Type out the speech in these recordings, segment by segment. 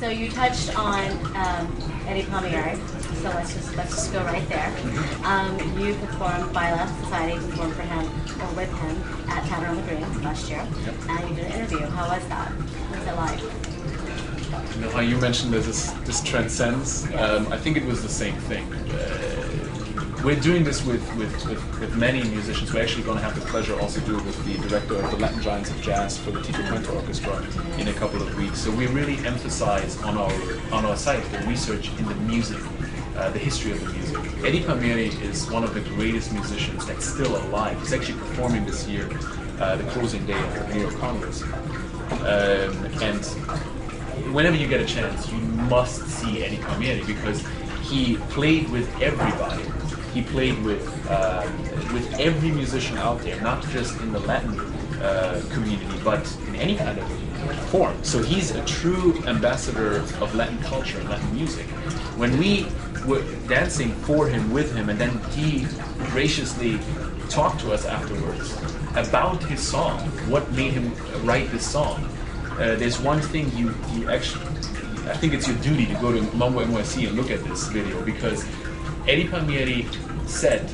So you touched on Eddie Palmieri, so let's just go right there. You performed Baila Society, performed for him or with him at Tavern on the Green last year, and you did an interview. How was that? What was it like? You know how you mentioned that this transcends. I think it was the same thing. We're doing this with many musicians. We're actually going to have the pleasure also do it with the director of the Latin Giants of Jazz for the Tito Puente Orchestra in a couple of weeks. So we really emphasize on our site the research in the music, the history of the music. Eddie Palmieri is one of the greatest musicians that's still alive. He's actually performing this year, the closing day of the New York Congress. And whenever you get a chance, you must see Eddie Palmieri because he played with everybody. He played with every musician out there, not just in the Latin community, but in any kind of form. So he's a true ambassador of Latin culture and Latin music. When we were dancing for him, with him, and then he graciously talked to us afterwards about his song, what made him write this song. There's one thing you actually, I think it's your duty to go to MamboNYC and look at this video because Eddie Palmieri said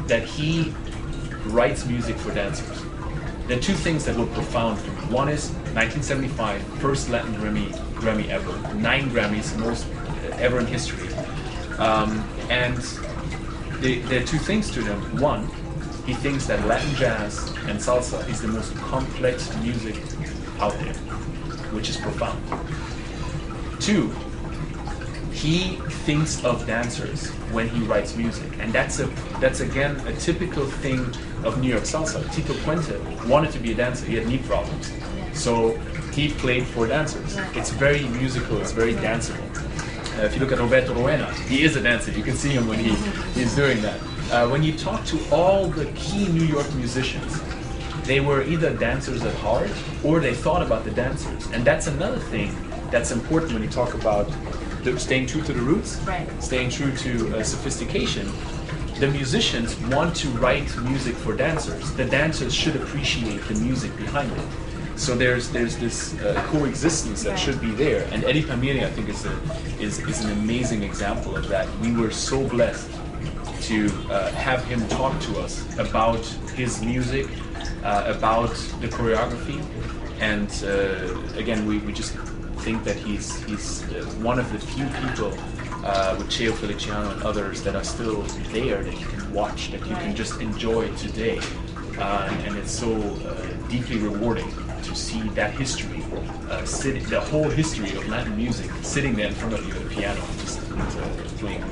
that he writes music for dancers. There are two things that were profound for me. One is 1975, first Latin Grammy ever, 9 Grammys, most ever in history. And there are two things to them. One, he thinks that Latin jazz and salsa is the most complex music out there, which is profound. Two, he thinks of dancers when he writes music, and that's again a typical thing of New York salsa. Tito Puente wanted to be a dancer. He had knee problems, so he played for dancers. It's very musical. It's very danceable. If you look at Roberto Roena, he is a dancer. You can see him when he's doing that. When you talk to all the key New York musicians, they were either dancers at heart or they thought about the dancers, and that's another thing that's important when you talk about staying true to the roots, staying true to sophistication. The musicians want to write music for dancers. The dancers should appreciate the music behind it. So there's this coexistence that should be there. And Eddie Palmieri, I think, is an amazing example of that. We were so blessed to have him talk to us about his music, about the choreography, and again, we just think that he's one of the few people with Cheo Feliciano and others that are still there that you can watch, that you can just enjoy today, and it's so deeply rewarding to see that history, the whole history of Latin music, sitting there in front of you at a piano, just playing.